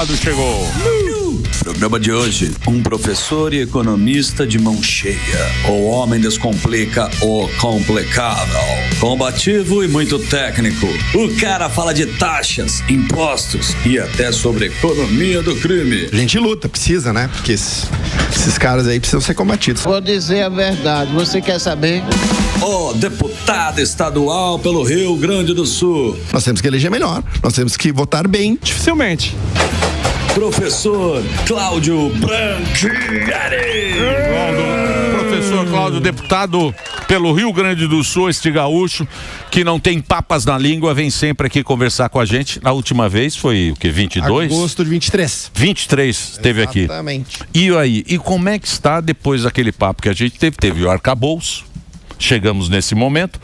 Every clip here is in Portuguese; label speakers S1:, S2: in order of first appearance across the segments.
S1: Chegou.
S2: Programa de hoje, um professor e economista de mão cheia. O homem descomplica o complicável. Combativo e muito técnico. O cara fala de taxas, impostos e até sobre economia do crime.
S3: A gente luta, precisa, né? Porque esses caras aí precisam ser combatidos.
S4: Vou dizer a verdade, você quer saber?
S2: O deputado estadual pelo Rio Grande do Sul.
S3: Nós temos que eleger melhor, nós temos que votar bem.
S1: Dificilmente.
S2: Professor Cláudio Branchieri.
S1: Professor Cláudio, deputado pelo Rio Grande do Sul, este gaúcho que não tem papas na língua, vem sempre aqui conversar com a gente. Na última vez foi o que, 22?
S3: Agosto de 23.
S1: 23 esteve aqui.
S3: Exatamente.
S1: E aí, e como é que está depois daquele papo que a gente teve? Teve o arcabouço, chegamos nesse momento,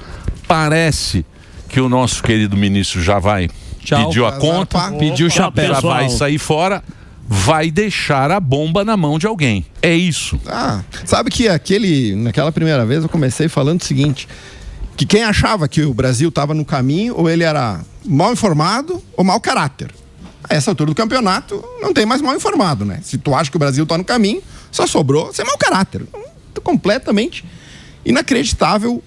S1: parece que o nosso querido ministro já vai... Pediu a conta, pediu o chapéu, já vai sair fora, vai deixar a bomba na mão de alguém. É isso.
S3: Sabe que naquela primeira vez eu comecei falando o seguinte, que quem achava que o Brasil estava no caminho, ou ele era mal informado ou mau caráter. A essa altura do campeonato, não tem mais mal informado, né? Se tu acha que o Brasil está no caminho, só sobrou ser mau caráter. Completamente inacreditável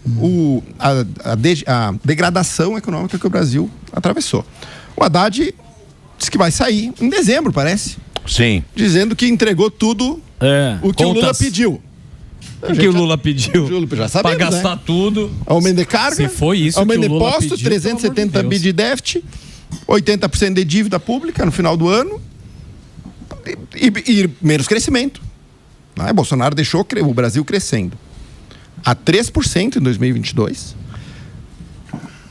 S3: a degradação econômica que o Brasil atravessou. O Haddad disse que vai sair em dezembro, parece.
S1: Sim.
S3: Dizendo que entregou tudo o que o Lula pediu.
S5: O que o Lula pediu?
S3: O Lula já sabemos,
S5: pra gastar tudo.
S3: Aumento de carga.
S5: Se foi isso
S3: aumento
S5: que o
S3: de
S5: Lula
S3: imposto,
S5: pediu,
S3: 370 bi de déficit, 80% de dívida pública no final do ano e menos crescimento. Bolsonaro deixou o Brasil crescendo a 3% em 2022,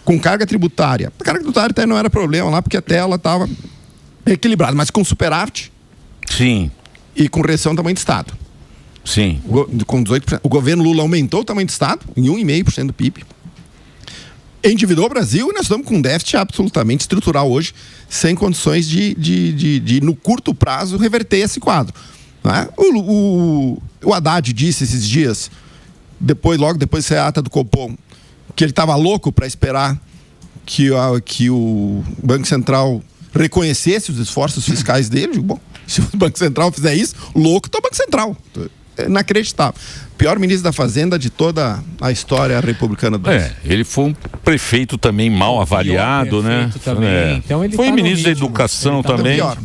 S3: com carga tributária. A carga tributária até não era problema lá, porque até ela estava equilibrada, mas com superávit.
S1: Sim.
S3: E com redução do tamanho do Estado.
S1: Sim.
S3: Com 18%. O governo Lula aumentou o tamanho do Estado em 1,5% do PIB. Endividou o Brasil e nós estamos com um déficit absolutamente estrutural hoje, sem condições de no curto prazo, reverter esse quadro. O Haddad disse esses dias, logo depois da ata do Copom, que ele estava louco para esperar que o Banco Central reconhecesse os esforços fiscais dele. Bom, se o Banco Central fizer isso, louco está o Banco Central. É inacreditável. Pior ministro da Fazenda de toda a história republicana do Brasil.
S1: Ele foi um prefeito também mal avaliado, né?
S5: Então ele
S1: foi ministro da Educação também.
S3: Pior.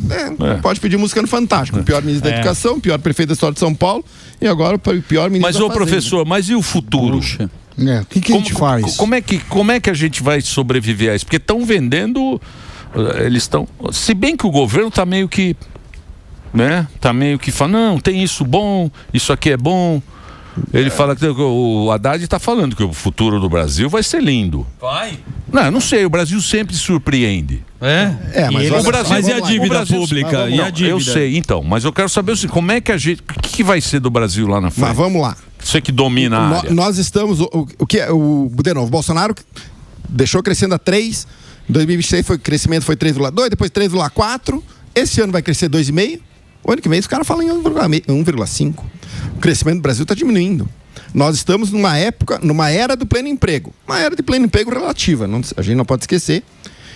S3: Pode pedir música no Fantástico. O pior ministro da Educação, pior prefeito da história de São Paulo e agora o pior ministro da Fazenda.
S1: Mas, professor, mas e o futuro?
S6: O que a gente faz?
S1: Como é que a gente vai sobreviver a isso? Porque estão vendendo, eles estão... Se bem que o governo está meio que... Tá meio que fala, não, tem isso bom, isso aqui é bom. Ele fala que o Haddad está falando que o futuro do Brasil vai ser lindo.
S5: Vai?
S1: Não sei, o Brasil sempre surpreende.
S3: Mas
S1: o Brasil,
S5: mas e a dívida pública? E a dívida?
S1: Eu sei, então, mas eu quero saber como é que a gente... O que vai ser do Brasil lá na frente?
S3: Mas vamos lá.
S1: Você que domina a área.
S3: Nós estamos... De novo, Bolsonaro deixou crescendo a 3, em 2026 o crescimento foi 3,2, depois 3,4, esse ano vai crescer 2,5, o ano que vem os caras falam em 1,5. O crescimento do Brasil está diminuindo. Nós estamos numa era do pleno emprego. Uma era de pleno emprego relativa. A gente não pode esquecer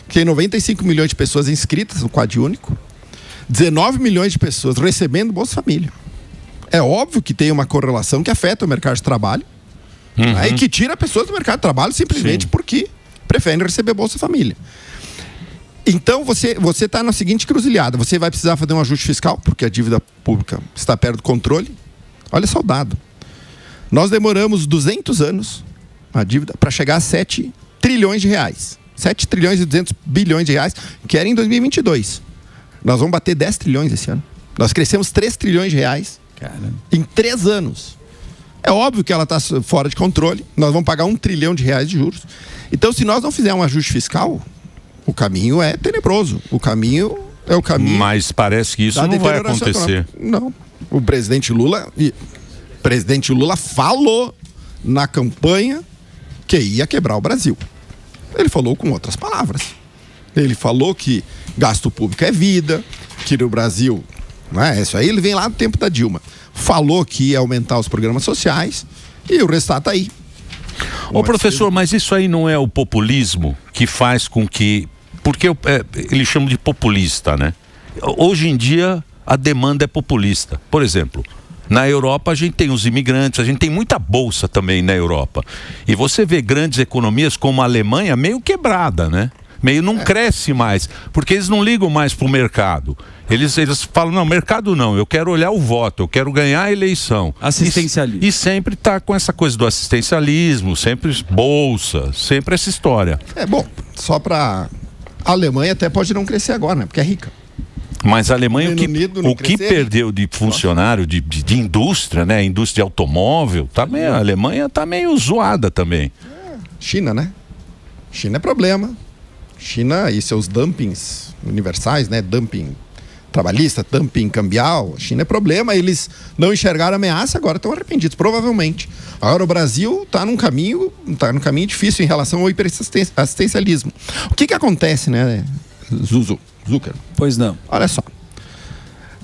S3: que tem 95 milhões de pessoas inscritas no Quadro Único, 19 milhões de pessoas recebendo Bolsa Família. É óbvio que tem uma correlação que afeta o mercado de trabalho e que tira pessoas do mercado de trabalho simplesmente porque preferem receber Bolsa Família. Então você está na seguinte cruzilhada. Você vai precisar fazer um ajuste fiscal, porque a dívida pública está perto do controle. Olha só o dado. Nós demoramos 200 anos a dívida para chegar a 7 trilhões de reais. 7 trilhões e 200 bilhões de reais, que era em 2022. Nós vamos bater 10 trilhões esse ano. Nós crescemos 3 trilhões de reais em 3 anos. É óbvio que ela está fora de controle. Nós vamos pagar 1 trilhão de reais de juros. Então, se nós não fizermos um ajuste fiscal, o caminho é tenebroso. O caminho é o caminho...
S1: Mas parece que isso não vai acontecer.
S3: Não. O presidente Lula falou na campanha que ia quebrar o Brasil. Ele falou com outras palavras. Ele falou que gasto público é vida, que no Brasil... Não é isso aí, ele vem lá do tempo da Dilma. Falou que ia aumentar os programas sociais e o resultado está aí.
S1: Ô professor, mas isso aí não é o populismo que faz com que... Porque eles chamam de populista, né? hoje em dia a demanda é populista. Por exemplo, na Europa a gente tem os imigrantes, a gente tem muita bolsa também na Europa. E você vê grandes economias como a Alemanha meio quebrada, né? Meio não cresce mais, porque eles não ligam mais para o mercado. Eles falam, não, mercado não, eu quero olhar o voto, eu quero ganhar a eleição.
S5: Assistencialismo.
S1: E sempre está com essa coisa do assistencialismo, sempre bolsa, sempre essa história.
S3: Bom, só para a Alemanha até pode não crescer agora, né? Porque é rica.
S1: Mas a Alemanha, o que perdeu de funcionário, de indústria, né? Indústria de automóvel, a Alemanha está meio zoada também.
S3: China, né? China é problema. China e seus dumpings universais, né? Dumping trabalhista, dumping cambial. A China é problema. Eles não enxergaram ameaça, agora estão arrependidos, provavelmente. Agora o Brasil está num caminho difícil em relação ao hiperassistencialismo. O que acontece, né, Zucker?
S5: Pois não.
S3: Olha só.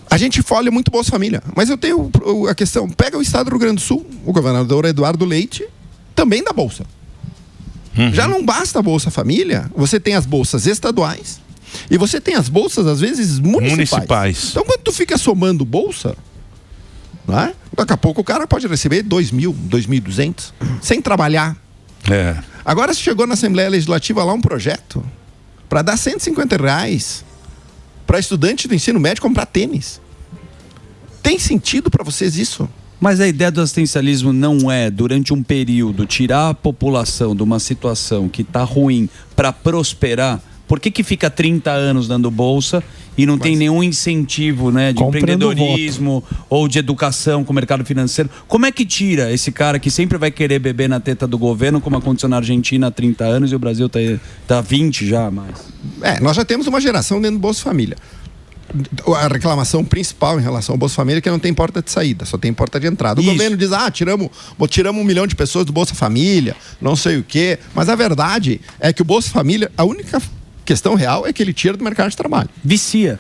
S3: A gente olha muito Bolsa Família, mas eu tenho a questão, pega o estado do Rio Grande do Sul, o governador Eduardo Leite também dá bolsa. Já não basta a Bolsa Família, você tem as bolsas estaduais e você tem as bolsas, às vezes, municipais. Então, quando tu fica somando bolsa, né, daqui a pouco o cara pode receber 2.000, 2.200, sem trabalhar. Agora, se chegou na Assembleia Legislativa lá um projeto para dar R$150 para estudante do ensino médio comprar tênis. Tem sentido para vocês isso?
S5: Mas a ideia do assistencialismo não é, durante um período, tirar a população de uma situação que está ruim para prosperar? Por que fica 30 anos dando bolsa e não tem nenhum incentivo, né, de empreendedorismo ou de educação com o mercado financeiro? Como é que tira esse cara que sempre vai querer beber na teta do governo, como aconteceu na Argentina há 30 anos e o Brasil tá 20 já mais?
S3: Nós já temos uma geração dentro do Bolsa Família. A reclamação principal em relação ao Bolsa Família é que não tem porta de saída, só tem porta de entrada. O governo diz, tiramos 1 milhão de pessoas do Bolsa Família, não sei o quê. Mas a verdade é que o Bolsa Família, a única questão real é que ele tira do mercado de trabalho.
S5: Vicia.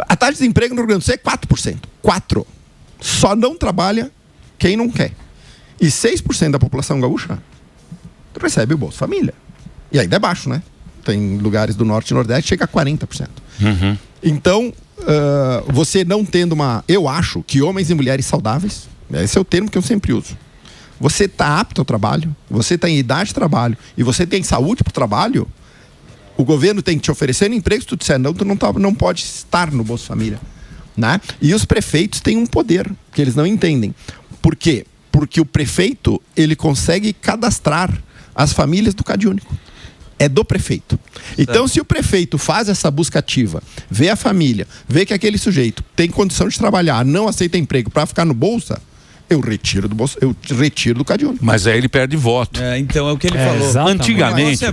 S3: A taxa de desemprego no Rio Grande do Sul é 4%. 4%. Só não trabalha quem não quer. E 6% da população gaúcha recebe o Bolsa Família. E ainda é baixo, né? Tem lugares do Norte e Nordeste que chega a 40%. Então, você não tendo eu acho que homens e mulheres saudáveis, esse é o termo que eu sempre uso. Você está apto ao trabalho, você está em idade de trabalho e você tem saúde para o trabalho, o governo tem que te oferecer um emprego. Se tu disser não, tu não pode estar no Bolsa Família, né? E os prefeitos têm um poder que eles não entendem. Por quê? Porque o prefeito, ele consegue cadastrar as famílias do CadÚnico. É do prefeito. Então, se o prefeito faz essa busca ativa, vê a família, vê que aquele sujeito tem condição de trabalhar, não aceita emprego para ficar no Bolsa, eu retiro do CadÚnico.
S1: Mas aí ele perde voto.
S5: Então é o que ele falou.
S1: Exatamente. Antigamente.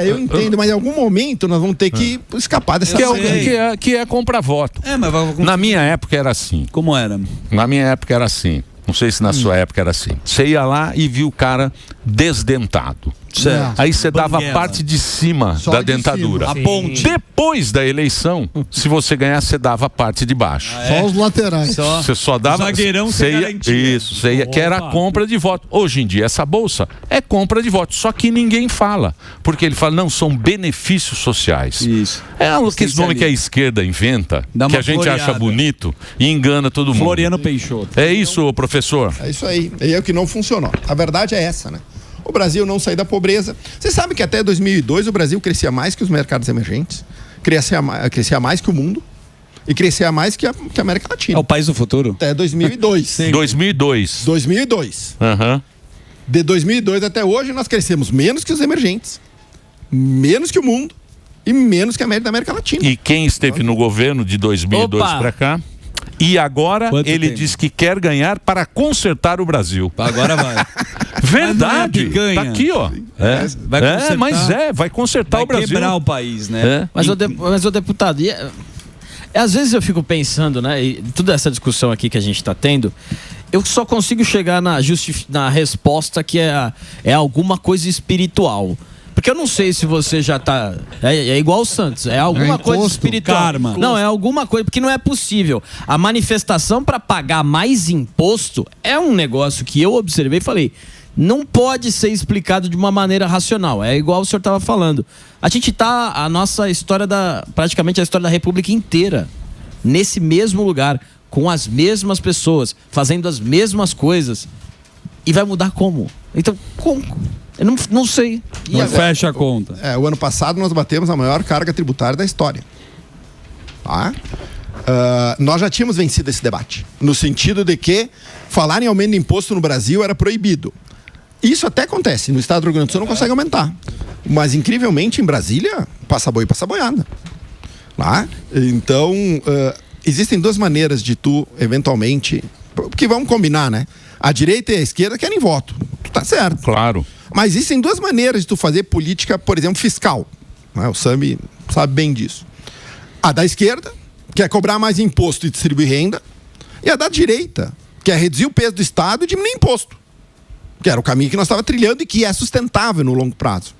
S3: Eu entendo, mas em algum momento nós vamos ter que escapar dessa
S1: que é comprar voto. Na minha época era assim.
S5: Como era?
S1: Na minha época era assim. Não sei se na sua época era assim. Você ia lá e viu o cara desdentado. Aí você dava a parte de cima da dentadura.
S5: A ponte.
S1: Depois da eleição, se você ganhasse, você dava a parte de baixo.
S6: Só os laterais.
S1: Você só dava.
S5: Zagueirão
S1: que era a compra de voto. Hoje em dia, essa bolsa é compra de voto. Só que ninguém fala. Porque ele fala, não, são benefícios sociais.
S5: Isso.
S1: É esse nome que a esquerda inventa, que a gente acha bonito e engana todo mundo.
S5: Floriano Peixoto.
S1: É isso, professor?
S3: É isso aí. E é o que não funcionou. A verdade é essa, né? O Brasil não saiu da pobreza. Você sabe que até 2002 o Brasil crescia mais que os mercados emergentes, crescia mais que o mundo e crescia mais que a América Latina.
S5: É o país do futuro?
S3: Até 2002.
S1: 2002.
S3: De 2002 até hoje nós crescemos menos que os emergentes, menos que o mundo e menos que a América Latina.
S1: E quem esteve no governo de 2002 para cá? E agora ele diz que quer ganhar para consertar o Brasil.
S5: Agora vai.
S1: Verdade. Tá aqui, ó. Vai consertar o Brasil.
S5: Vai quebrar o país, né?
S7: Mas o deputado, às vezes eu fico pensando, né? E toda essa discussão aqui que a gente está tendo, eu só consigo chegar na resposta que é alguma coisa espiritual. Porque eu não sei se você já tá... É igual o Santos. É alguma coisa espiritual.
S5: Karma.
S7: Não, é alguma coisa... Porque não é possível. A manifestação para pagar mais imposto é um negócio que eu observei e falei... não pode ser explicado de uma maneira racional. É igual o senhor estava falando. A gente tá, a nossa história praticamente a história da República inteira, nesse mesmo lugar, com as mesmas pessoas, fazendo as mesmas coisas. E vai mudar como? Então, como? Eu não sei.
S5: Não fecha a conta.
S3: O ano passado nós batemos a maior carga tributária da história. Tá? Nós já tínhamos vencido esse debate, no sentido de que falar em aumento de imposto no Brasil era proibido. Isso até acontece, no estado do Rio Grande do Sul não consegue aumentar, mas incrivelmente em Brasília passa boi e passa boiada. Tá? Então existem duas maneiras de tu eventualmente, porque vamos combinar, né? A direita e a esquerda querem voto, tu tá certo.
S1: Claro.
S3: Mas existem duas maneiras de tu fazer política, por exemplo, fiscal. O Sami sabe bem disso. A da esquerda, que é cobrar mais imposto e distribuir renda, e a da direita, que é reduzir o peso do Estado e diminuir imposto, que era o caminho que nós estávamos trilhando e que é sustentável no longo prazo.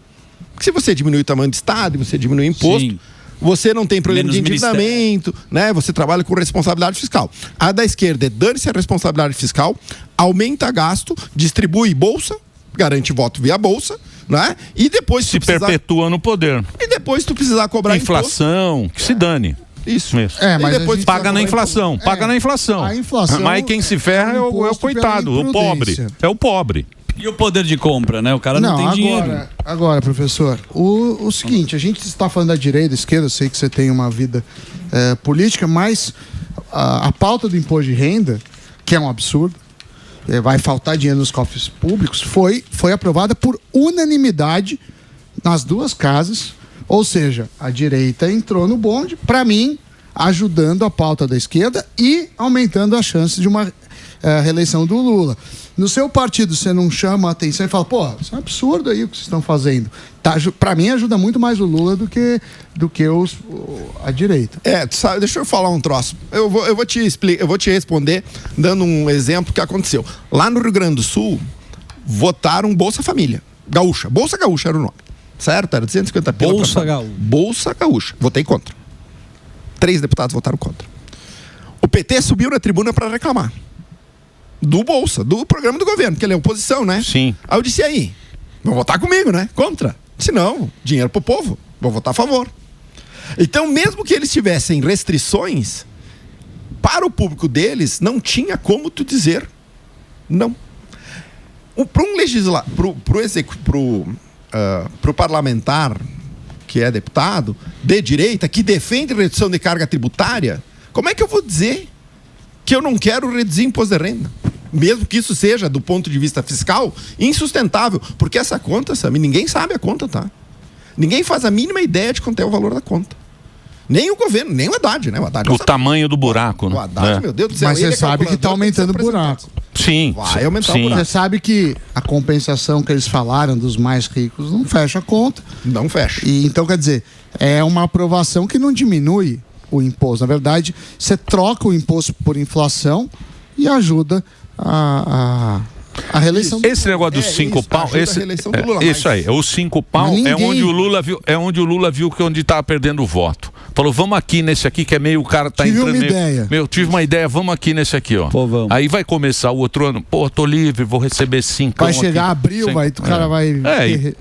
S3: Porque se você diminui o tamanho do Estado e você diminui o imposto, sim, você não tem problema de endividamento, né? Você trabalha com responsabilidade fiscal. A da esquerda é dane-se a responsabilidade fiscal, aumenta gasto, distribui bolsa, garante voto via bolsa, né? E depois
S1: se perpetua no poder.
S3: E depois tu precisar cobrar
S1: inflação,
S3: imposto,
S1: que se dane.
S3: Isso mesmo.
S1: Mas e depois paga na inflação. Paga na inflação.
S6: A inflação.
S1: Mas quem se ferra é o coitado, o pobre. É o pobre.
S5: E o poder de compra, né? O cara não tem dinheiro.
S6: Agora, professor, o seguinte, a gente está falando da direita, da esquerda, eu sei que você tem uma vida política, mas a pauta do imposto de renda, que é um absurdo, vai faltar dinheiro nos cofres públicos, foi aprovada por unanimidade nas duas casas, ou seja, a direita entrou no bonde, para mim, ajudando a pauta da esquerda e aumentando as chances de uma reeleição do Lula. No seu partido, você não chama a atenção e fala, pô, isso é um absurdo aí o que vocês estão fazendo. Tá, para mim, ajuda muito mais o Lula do que a direita.
S3: Sabe, deixa eu falar um troço. Eu vou te explicar, eu vou te responder dando um exemplo que aconteceu. Lá no Rio Grande do Sul, votaram Bolsa Família. Gaúcha. Bolsa Gaúcha era o nome. Certo? Era 250 pila.
S5: Bolsa Gaúcha.
S3: Bolsa Gaúcha. Votei contra. 3 deputados votaram contra. O PT subiu na tribuna para reclamar do Bolsa, do programa do governo, porque ele é oposição, né?
S1: Sim.
S3: Aí eu disse, e aí? Vão votar comigo, né? Contra. Se não, dinheiro pro povo. Vou votar a favor. Então, mesmo que eles tivessem restrições, para o público deles, não tinha como tu dizer não. Para um legislador, pro parlamentar que é deputado de direita, que defende redução de carga tributária, como é que eu vou dizer que eu não quero reduzir imposto de renda? Mesmo que isso seja, do ponto de vista fiscal, insustentável. Porque essa conta, Sami, ninguém sabe a conta, tá? Ninguém faz a mínima ideia de quanto é o valor da conta. Nem o governo, nem o Haddad, né?
S1: O tamanho do buraco, né?
S3: O Haddad, meu Deus do céu.
S6: Mas você sabe que está aumentando o buraco.
S1: Sim.
S3: Vai aumentar o buraco.
S6: Você sabe que a compensação que eles falaram dos mais ricos não fecha a conta.
S3: Não fecha.
S6: E, então, quer dizer, é uma aprovação que não diminui o imposto. Na verdade, você troca o imposto por inflação e ajuda a reeleição.
S1: Esse negócio dos 5 pau, isso aí, os 5 pau é onde o Lula viu que onde estava perdendo o voto. Falou, vamos aqui nesse aqui que é meio, o cara tá
S6: tive
S1: entrando
S6: uma ideia.
S1: Tive uma ideia, vamos aqui nesse aqui, ó.
S5: Pô, vamos.
S1: Aí vai começar o outro ano, pô, tô livre, vou receber 5.
S6: Vai chegar abril, o cara vai...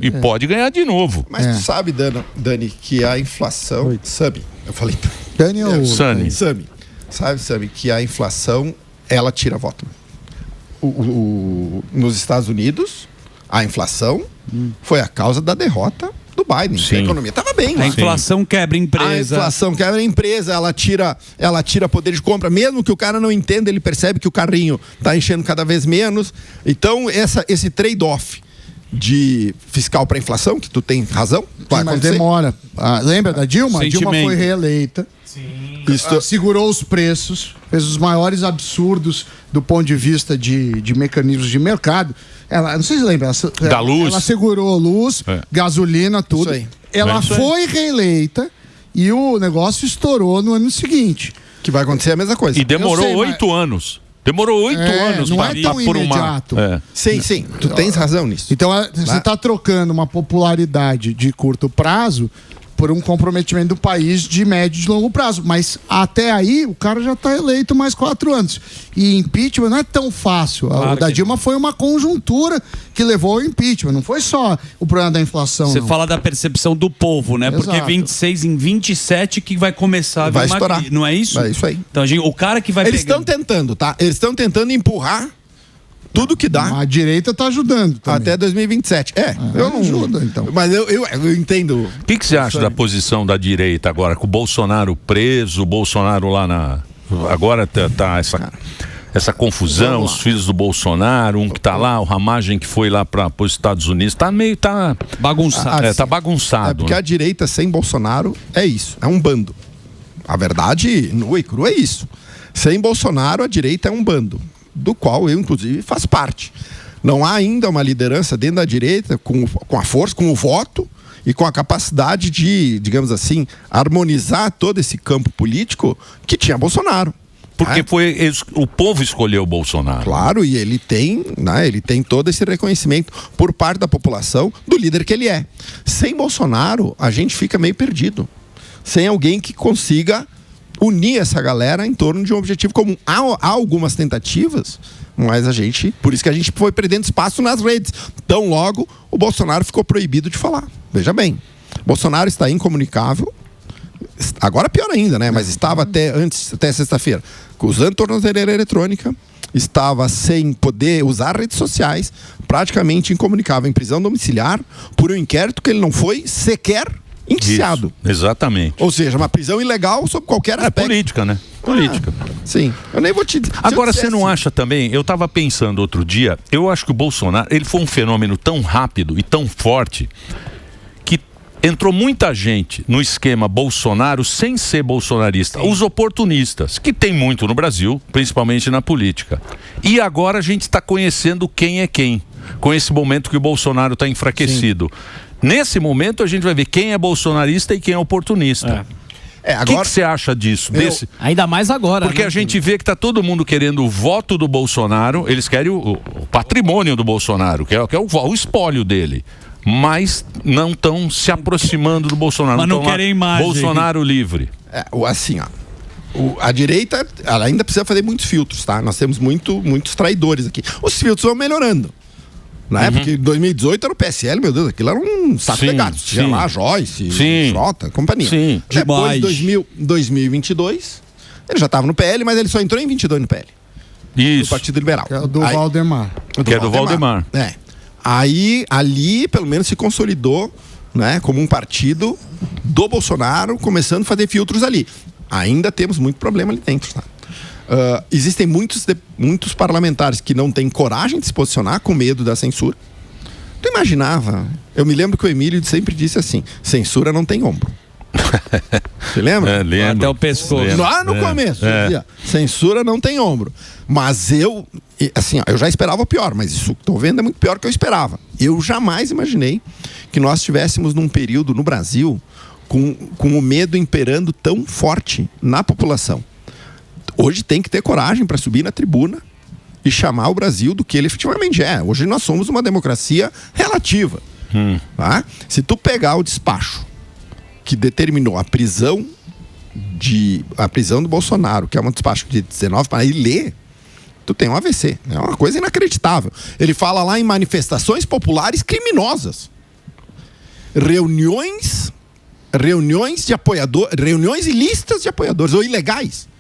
S1: E pode ganhar de novo.
S3: Mas tu sabe, Dani, que a inflação... Sami, eu falei...
S6: Dani ou...
S1: Sami.
S3: Sabe, Sami, que a inflação, ela tira voto. Nos Estados Unidos, a inflação foi a causa da derrota do Biden.
S1: Sim.
S3: A economia estava bem.
S5: A inflação quebra empresa.
S3: A inflação quebra empresa, ela tira poder de compra. Mesmo que o cara não entenda, ele percebe que o carrinho está enchendo cada vez menos. Então, esse trade-off de fiscal para inflação, que tu tem razão, vai
S6: mas
S3: acontecer.
S6: Demora. Lembra da Dilma? A Dilma foi reeleita.
S7: Sim.
S6: Segurou os preços, fez os maiores absurdos do ponto de vista de mecanismos de mercado. Ela, não sei se lembra,
S1: da luz.
S6: Ela segurou luz, gasolina, tudo.
S3: Isso aí.
S6: Ela foi reeleita e o negócio estourou no ano seguinte.
S3: Que vai acontecer a mesma coisa.
S1: E demorou 8 anos. Demorou 8 anos
S6: para por
S1: imediato.
S3: Sim, tu tens razão nisso.
S6: Então você está trocando uma popularidade de curto prazo por um comprometimento do país de médio e de longo prazo. Mas até aí, o cara já está eleito mais 4 anos. E impeachment não é tão fácil. O da Dilma foi uma conjuntura que levou ao impeachment. Não foi só o problema da inflação.
S5: Você fala da percepção do povo, né?
S6: Exato.
S5: Porque 26 em 27 que vai começar a vir
S3: Vai
S5: uma
S3: estourar.
S5: crise. Não é isso?
S3: É isso aí.
S5: Então, o cara que vai
S3: Eles estão tentando, tá? Eles estão tentando empurrar tudo que dá.
S6: A direita está ajudando também.
S3: Até 2027. Eu não
S6: ajuda, então.
S3: Mas eu entendo.
S1: O que você acha da posição da direita agora, com o Bolsonaro preso, o Bolsonaro lá na... Agora tá essa confusão, os filhos do Bolsonaro, um que tá lá, o Ramagem que foi lá para os Estados Unidos, tá meio...
S5: bagunçado.
S1: Tá bagunçado.
S3: Porque
S1: né?
S3: a direita sem Bolsonaro é isso, é um bando. A verdade, nua e crua, é isso. Sem Bolsonaro, a direita é um bando, do qual eu, inclusive, faço parte. Não há ainda uma liderança dentro da direita com a força, com o voto e com a capacidade de, digamos assim, harmonizar todo esse campo político que tinha Bolsonaro.
S1: Porque o povo escolheu o Bolsonaro.
S3: Claro, e ele tem todo esse reconhecimento por parte da população do líder que ele é. Sem Bolsonaro, a gente fica meio perdido. Sem alguém que consiga unir essa galera em torno de um objetivo comum. Há algumas tentativas, mas por isso que a gente foi perdendo espaço nas redes. Tão logo, o Bolsonaro ficou proibido de falar. Veja bem, Bolsonaro está incomunicável. Agora pior ainda, né? Mas estava até sexta-feira, usando tornozeleira eletrônica, estava sem poder usar redes sociais, praticamente incomunicável, em prisão domiciliar, por um inquérito que ele não foi sequer indiciado.
S1: Isso, exatamente.
S3: Ou seja, uma prisão ilegal sob qualquer aspecto.
S1: É política, né? Política.
S3: Sim. Eu nem vou te dizer.
S1: Agora, você não acha também, eu estava pensando outro dia, eu acho que o Bolsonaro, ele foi um fenômeno tão rápido e tão forte que entrou muita gente no esquema Bolsonaro sem ser bolsonarista. Sim. Os oportunistas, que tem muito no Brasil, principalmente na política. E agora a gente está conhecendo quem é quem, com esse momento que o Bolsonaro está enfraquecido. Sim. Nesse momento a gente vai ver quem é bolsonarista e quem é oportunista.
S3: Agora...
S1: O que você acha disso?
S7: Ainda mais agora.
S1: Porque a gente vê que está todo mundo querendo o voto do Bolsonaro, eles querem o patrimônio do Bolsonaro, que é o espólio dele. Mas não estão se aproximando do Bolsonaro.
S5: Mas não querem imagem.
S1: Bolsonaro livre.
S3: Assim, a direita, ela ainda precisa fazer muitos filtros, tá? Nós temos muitos traidores aqui. Os filtros vão melhorando. Na época de 2018 era o PSL, meu Deus, aquilo era um saco de gatos. Tinha lá Joyce, Jota, companhia.
S1: Sim,
S3: depois de 2022, ele já estava no PL, mas ele só entrou em 22 no PL.
S1: Isso.
S3: Do Partido Liberal.
S6: Que é do Valdemar.
S1: Que é do Valdemar.
S3: Aí, ali, pelo menos, se consolidou, né, como um partido do Bolsonaro, começando a fazer filtros ali. Ainda temos muito problema ali dentro, tá? Existem muitos parlamentares que não têm coragem de se posicionar com medo da censura. Tu imaginava? Eu me lembro que o Emílio sempre disse assim: censura não tem ombro. Você lembra?
S1: Lembro.
S5: Até o pescoço.
S3: Lá no começo. Dizia, censura não tem ombro. Mas eu já esperava o pior, mas isso que estou vendo é muito pior do que eu esperava. Eu jamais imaginei que nós estivéssemos num período no Brasil com o medo imperando tão forte na população. Hoje tem que ter coragem para subir na tribuna e chamar o Brasil do que ele efetivamente é. Hoje nós somos uma democracia relativa. Tá? Se tu pegar o despacho que determinou a prisão do Bolsonaro, que é um despacho de 19, para ir ler, tu tem um AVC. É uma coisa inacreditável. Ele fala lá em manifestações populares criminosas. Reuniões de apoiadores, reuniões ilícitas de apoiadores ou ilegais.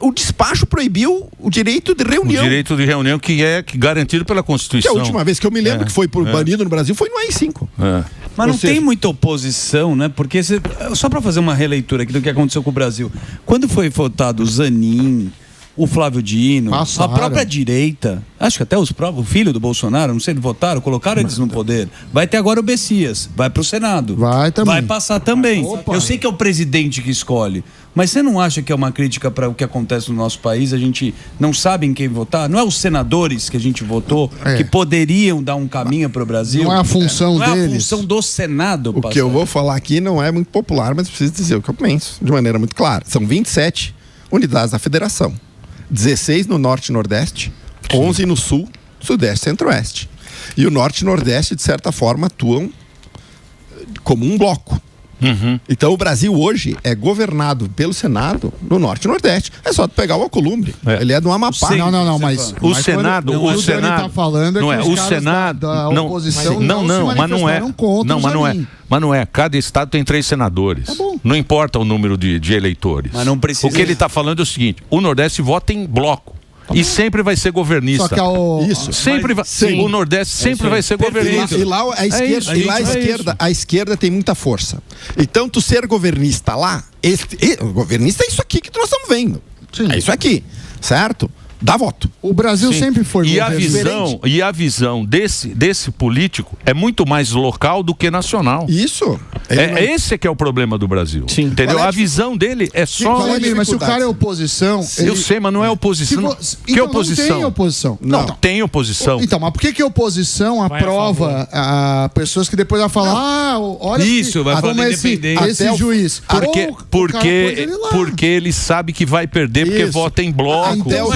S3: O despacho proibiu o direito de reunião.
S1: O direito de reunião que é garantido pela Constituição.
S3: Que a última vez que eu me lembro que foi banido no Brasil foi no AI-5.
S5: Mas não tem muita oposição, né? Porque só para fazer uma releitura aqui do que aconteceu com o Brasil. Quando foi votado o Zanin, o Flávio Dino, a própria direita, acho que até o filho do Bolsonaro, não sei, votaram, colocaram eles no poder. Vai ter agora o Bessias, vai pro Senado.
S6: Vai também.
S5: Vai passar também. Eu sei que é o presidente que escolhe, mas você não acha que é uma crítica para o que acontece no nosso país? A gente não sabe em quem votar? Não é os senadores que a gente votou que poderiam dar um caminho para o Brasil?
S6: Não é a função deles.
S5: Não é a função do Senado.
S3: O que eu vou falar aqui não é muito popular, mas preciso dizer o que eu penso de maneira muito clara. São 27 unidades da federação. 16 no Norte e Nordeste, 11 no Sul, Sudeste e Centro-Oeste. E o Norte e Nordeste, de certa forma, atuam como um bloco. Então o Brasil hoje é governado pelo Senado no Norte e Nordeste. É só tu pegar o Alcolumbre. Ele é do Amapá.
S6: Não, mas
S1: o Senado,
S6: o Senado
S1: tá
S6: falando
S1: não
S6: que
S1: é
S6: os
S1: o
S6: caras
S1: Senado,
S6: da
S1: não,
S6: oposição
S1: mas não é,
S6: contra
S1: não,
S6: o
S1: mas não é,
S6: Zanin.
S1: mas não é. Cada estado tem 3 senadores.
S6: Tá bom.
S1: Não importa o número de eleitores.
S5: Mas não precisa.
S1: O que ele está falando é o seguinte: o Nordeste vota em bloco. E sempre vai ser governista.
S6: Só que
S3: Isso.
S1: Sempre vai,
S3: Sim.
S1: o Nordeste sempre vai ser governista.
S3: E lá a esquerda tem muita força. Então, tu ser governista lá, o governista é isso aqui que nós estamos vendo.
S6: Sim.
S3: É isso aqui, certo? Dá voto.
S6: O Brasil
S1: Sim.
S6: sempre foi
S1: E
S6: governo.
S1: a visão desse político é muito mais local do que nacional.
S3: Isso.
S1: Esse é que é o problema do Brasil.
S7: Sim.
S1: Entendeu?
S3: Qual é
S1: A visão dele é só.
S6: Mas se o cara é oposição...
S1: Eu sei, mas não é oposição. Que
S6: então
S1: oposição?
S6: não tem oposição.
S1: Não, tem oposição.
S6: Então, mas por que a oposição aprova a pessoas que depois vai falar, olha
S5: Isso, vai falar
S6: como
S5: da
S6: esse
S5: independência.
S6: juiz.
S1: Porque ele sabe que vai perder porque
S3: Isso.
S1: vota em bloco.
S3: Até o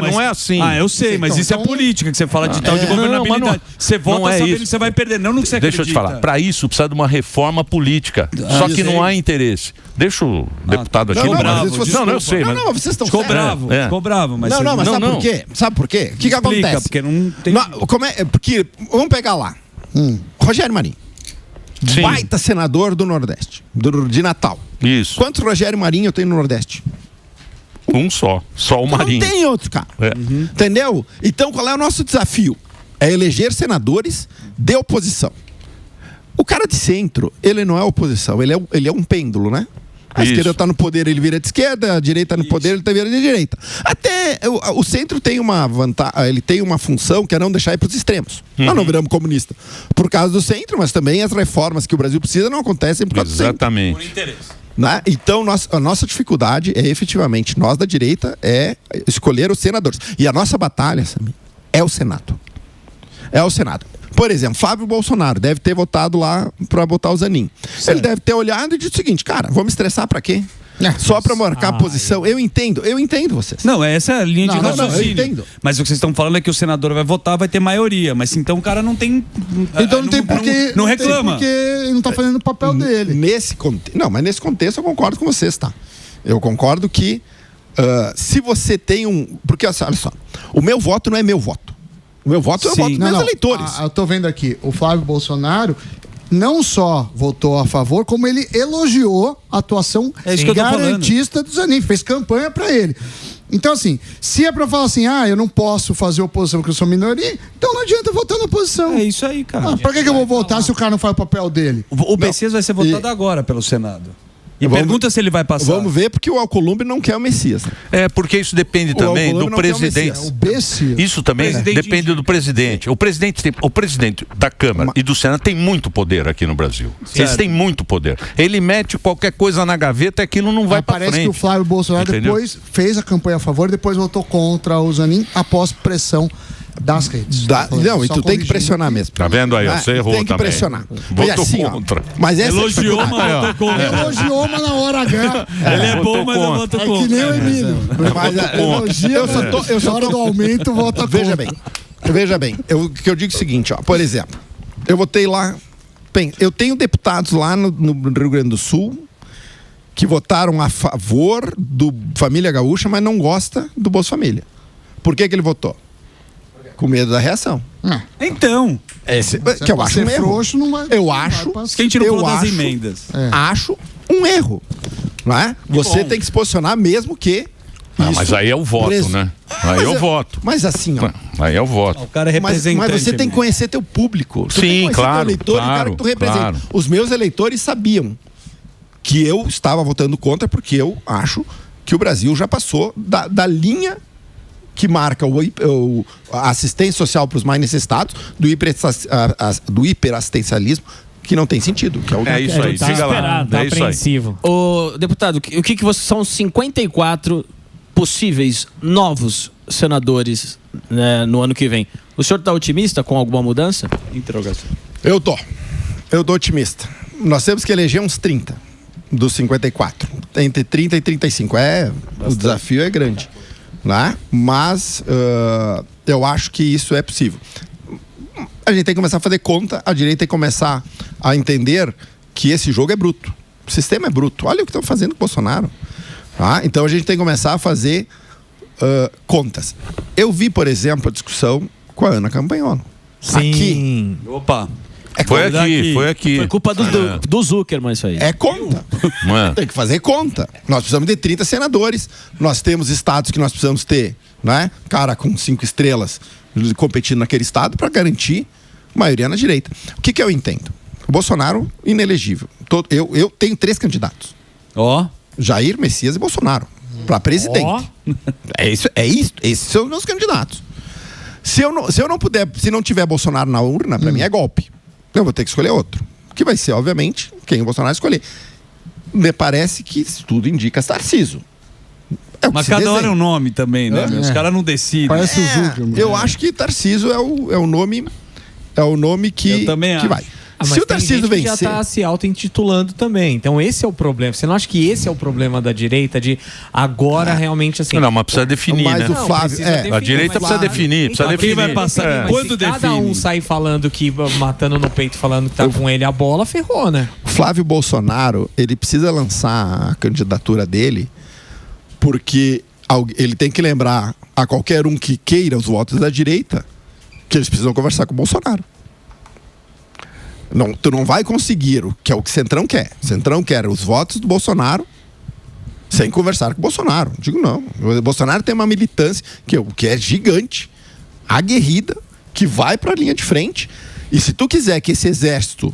S1: Não é assim.
S5: Ah, eu sei, mas
S6: Então,
S5: isso é política, que você fala de tal de
S1: Não, mas
S5: governabilidade. Você
S1: não
S5: vota
S1: é
S5: sabendo
S1: isso.
S5: que você vai perder, não no que você
S1: Deixa eu te
S5: acredita.
S1: falar. Para isso precisa de uma reforma política. Só que não há interesse. Deixa o deputado aqui.
S5: Ficou bravo,
S1: Não, eu sei.
S3: Não,
S1: Mas...
S3: não, vocês estão
S5: Ficou
S3: certos.
S5: bravo,
S1: É.
S5: ficou bravo. Mas você-
S3: Mas sabe
S1: não.
S3: por quê? Sabe por quê? O que
S5: Explica,
S3: acontece?
S5: porque não tem...
S3: Porque, vamos pegar lá. Rogério Marinho.
S1: Sim.
S3: Baita senador do Nordeste, de Natal.
S1: Isso.
S3: Quantos Rogério Marinho tem no Nordeste?
S1: Um só. Só o Marinho.
S3: Não tem outro, cara.
S1: É.
S3: Entendeu? Então, qual é o nosso desafio? É eleger senadores de oposição. O cara de centro, ele não é oposição, ele é um pêndulo, né? A
S1: Isso.
S3: esquerda está no poder, ele vira de esquerda, a direita no poder, ele vira de direita. Até o centro tem uma vantagem, ele tem uma função que é não deixar ir para os extremos. Nós não viramos comunista por causa do centro, mas também as reformas que o Brasil precisa não acontecem por causa do centro.
S1: Exatamente.
S3: Né? Então, a nossa dificuldade é efetivamente, nós da direita, é escolher os senadores. E a nossa batalha, Samir, é o Senado. É o Senado. Por exemplo, Fábio Bolsonaro deve ter votado lá para botar o Zanin. Ele deve ter olhado e dito o seguinte: cara, vou me estressar para quê? Só para marcar a posição. Eu entendo vocês.
S5: Não, essa é a linha de
S3: Não,
S5: raciocínio.
S3: eu entendo.
S5: Mas o que vocês estão falando é que o senador vai votar, vai ter maioria. Mas então o cara não tem...
S6: Então não tem porquê.
S5: Não reclama.
S6: Porque ele não tá fazendo o papel dele.
S3: Mas nesse contexto eu concordo com vocês, tá? Eu concordo que se você tem porque olha só, o meu voto não é meu voto. O meu voto é o voto dos meus eleitores.
S6: Eu tô vendo aqui, o Flávio Bolsonaro não só votou a favor, como ele elogiou a atuação
S5: É isso que eu tô
S6: garantista do Zanin, fez campanha pra ele. Então, assim, se é pra falar assim, eu não posso fazer oposição porque eu sou minoria, então não adianta votar na oposição.
S5: É isso aí, cara.
S6: Pra que eu vou votar se o cara não faz o papel dele?
S5: O Messias vai ser votado agora pelo Senado. E
S3: Vamos-
S5: pergunta se ele vai passar.
S3: Vamos ver, porque o Alcolumbre não quer o Messias. Né?
S1: É, porque isso depende também
S3: Alcolumbre
S1: do
S3: não quer o
S1: presidente.
S3: Messias.
S6: O Bessi.
S1: Isso também
S5: Presidente
S1: depende do presidente. O presidente da Câmara e do Senado tem muito poder aqui no Brasil. Eles têm muito poder. Ele mete qualquer coisa na gaveta e aquilo não vai para frente.
S6: Parece que o Flávio Bolsonaro
S1: Entendeu?
S6: depois fez a campanha a favor, depois votou contra o Zanin após pressão das redes.
S3: Não, e
S6: Só
S3: tu tem que
S6: corrigindo
S3: pressionar
S6: aqui.
S3: mesmo.
S1: Tá vendo aí? Você errou
S3: tem que
S1: também.
S3: pressionar.
S1: Votou
S3: E assim, ó,
S1: contra.
S3: mas essa
S5: Elogiou,
S3: é a
S5: mas votou contra.
S6: Elogiou, mas na hora H.
S5: Ele é
S1: votou
S5: bom, mas eu
S1: contra.
S5: voto
S6: É
S5: contra.
S6: que nem o Emílio.
S3: Mas,
S6: Elogia,
S3: eu só
S6: na hora
S3: tô-
S6: do aumento, vota
S3: Veja
S6: contra.
S3: bem. Veja bem. Que eu digo o seguinte, ó. Por exemplo, eu votei lá. Bem, eu tenho deputados lá no Rio Grande do Sul que votaram a favor do Família Gaúcha, mas não gosta do Bolsa Família. Por que ele votou? Com medo da reação.
S5: Então,
S3: Que eu acho um erro.
S6: Frouxo, não vai,
S3: Eu
S6: não
S3: acho.
S6: vai passar.
S5: quem tirou
S3: Eu
S5: falou das
S3: acho-
S5: emendas?
S3: Acho um erro. Não é? Você tem que se posicionar mesmo que.
S1: Ah, mas aí é o voto,
S3: preso.
S1: né? Aí eu voto.
S3: Mas assim, ó.
S1: Aí é o voto.
S5: O cara é
S3: Mas
S5: representante.
S3: você tem que conhecer teu público. Tu
S1: Sim,
S3: tem que conhecer
S1: claro,
S3: teu eleitor, o cara que tu representa.
S1: claro.
S3: Os meus eleitores sabiam que eu estava votando contra porque eu acho que o Brasil já passou da linha que marca a assistência social para os mais necessitados, do hiperassistencialismo, que não tem sentido. Que é, o
S1: É isso aí.
S8: Tá
S1: Siga lá.
S8: esperado, tá
S1: É isso aí.
S8: apreensivo.
S7: Ô, deputado, o que você são 54 possíveis novos senadores, né, no ano que vem? O senhor está otimista com alguma mudança?
S5: Interrogação.
S3: Eu tô otimista. Nós temos que eleger uns 30 dos 54. Entre 30 e 35. O desafio é grande. Né? Mas eu acho que isso é possível. A gente tem que começar a fazer conta, a direita tem que começar a entender que esse jogo é bruto. O sistema é bruto. Olha o que estão fazendo com o Bolsonaro. Tá? Então a gente tem que começar a fazer contas. Eu vi, por exemplo, a discussão com a Ana Campanholo.
S8: Sim.
S5: Aqui. Opa.
S1: Foi aqui.
S7: Foi culpa do Zuckerman isso aí.
S3: É conta. Tem que fazer conta. Nós precisamos de 30 senadores. Nós temos estados que nós precisamos ter, né? Cara com 5 estrelas competindo naquele estado para garantir maioria na direita. O que eu entendo? O Bolsonaro, inelegível. Eu tenho 3 candidatos. Jair, Messias e Bolsonaro. Para presidente. É isso. Esses são os meus candidatos. Se não tiver Bolsonaro na urna, para mim é golpe. Eu vou ter que escolher outro. Que vai ser, obviamente, quem o Bolsonaro escolher. Me parece que tudo indica Tarcísio.
S5: Mas cada hora é um nome também, né? Os caras não decidem.
S6: Parece o Zuckerman.
S3: Eu acho que Tarcísio é o nome que vai.
S8: Mas
S3: se o Tarcísio vencer...
S8: já está se auto-intitulando também. Então esse é o problema. Você não acha que esse é o problema da direita? De agora realmente assim...
S1: Não, mas precisa definir,
S3: mas
S1: né?
S3: o Flávio...
S1: a direita precisa definir.
S5: Quem vai passar? Quando define?
S8: Cada um sair falando que... Matando no peito, falando que tá com ele a bola, ferrou, né?
S3: Flávio Bolsonaro, ele precisa lançar a candidatura dele porque ele tem que lembrar a qualquer um que queira os votos da direita que eles precisam conversar com o Bolsonaro. Não, tu não vai conseguir o que é o que o Centrão quer. O Centrão quer os votos do Bolsonaro sem conversar com o Bolsonaro. Digo não. O Bolsonaro tem uma militância que é gigante, aguerrida, que vai para a linha de frente. E se tu quiser que esse exército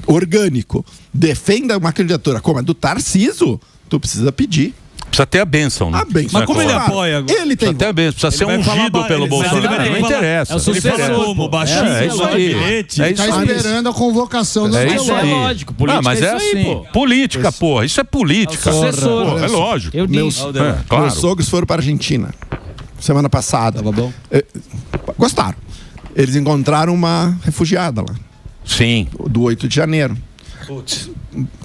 S3: orgânico defenda uma candidatura como a do Tarcísio, tu precisa pedir.
S1: Precisa ter a bênção, né?
S5: Mas como ele apoia agora?
S3: Ele tem
S1: precisa ter a bênção, precisa ser ungido pelo Bolsonaro. Não interessa.
S5: É o sucessor, como baixinho,
S1: é isso aí.
S6: Tá esperando a convocação do
S1: isso aí.
S7: Lógico, política
S1: mas é assim.
S7: pô.
S1: Política, porra. Isso é política.
S7: É o sucessor.
S1: Pô, é lógico.
S7: Eu disse.
S1: Claro.
S3: Meus sogros foram para a Argentina semana passada.
S5: Tava bom?
S3: Gostaram. Eles encontraram uma refugiada lá.
S1: Sim.
S3: Do 8 de janeiro.
S5: Putz.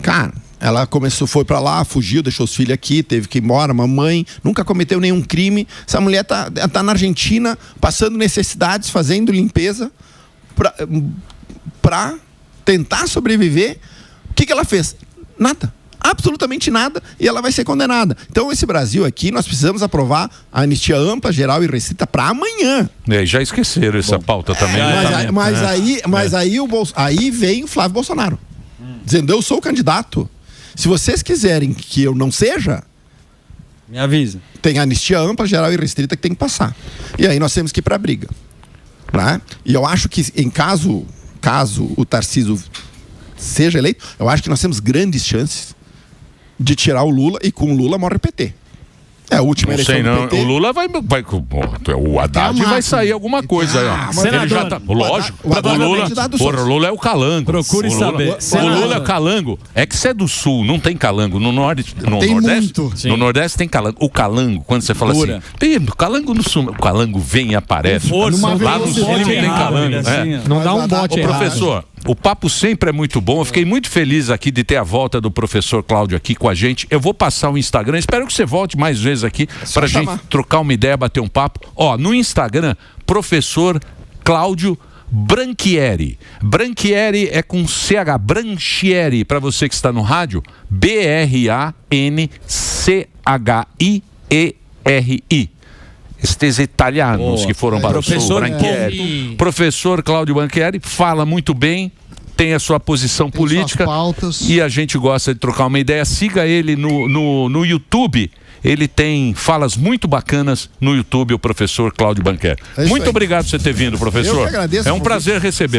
S3: Cara, ela foi pra lá, fugiu, deixou os filhos aqui, teve que ir embora, mamãe, nunca cometeu nenhum crime. Essa mulher tá na Argentina, passando necessidades, fazendo limpeza pra tentar sobreviver. O que ela fez? Nada. Absolutamente nada, e ela vai ser condenada. Então esse Brasil aqui, nós precisamos aprovar a anistia ampla, geral e restrita para amanhã.
S1: Já esqueceram essa pauta também.
S3: Aí vem o Flávio Bolsonaro, dizendo, eu sou o candidato. Se vocês quiserem que eu não seja,
S5: me avisa.
S3: Tem a anistia ampla, geral e restrita que tem que passar. E aí nós temos que ir para a briga. Né? E eu acho que em caso o Tarcísio seja eleito, eu acho que nós temos grandes chances de tirar o Lula, e com o Lula morre o PT. É a última eleição do PT.
S1: O Lula vai o Haddad vai sair alguma coisa. Ele já tá, lógico. O Lula é o calango.
S5: Procure saber.
S1: O Lula é o calango. É que você é do sul, não tem calango. No Nordeste, no Nordeste tem calango. O calango, quando você fala assim, calango no sul, o calango vem e aparece. Lá no sul não tem calango.
S8: Não dá um bote errado.
S1: Professor, o papo sempre é muito bom. Eu fiquei muito feliz aqui de ter a volta do professor Cláudio aqui com a gente. Eu vou passar o Instagram. Espero que você volte mais vezes aqui pra gente trocar uma ideia, bater um papo. No Instagram, professor Cláudio Branchieri. Branchieri é com CH, Branchieri, para você que está no rádio, BRANCHIERI. Estes italianos que foram para o sul. Branchieri. Professor Cláudio Branchieri fala muito bem, tem a sua posição política e a gente gosta de trocar uma ideia. Siga ele no YouTube. Ele tem falas muito bacanas no YouTube, o professor Cláudio Branchieri. Muito obrigado por você ter vindo, professor.
S3: Eu que agradeço.
S1: É um prazer recebê-lo.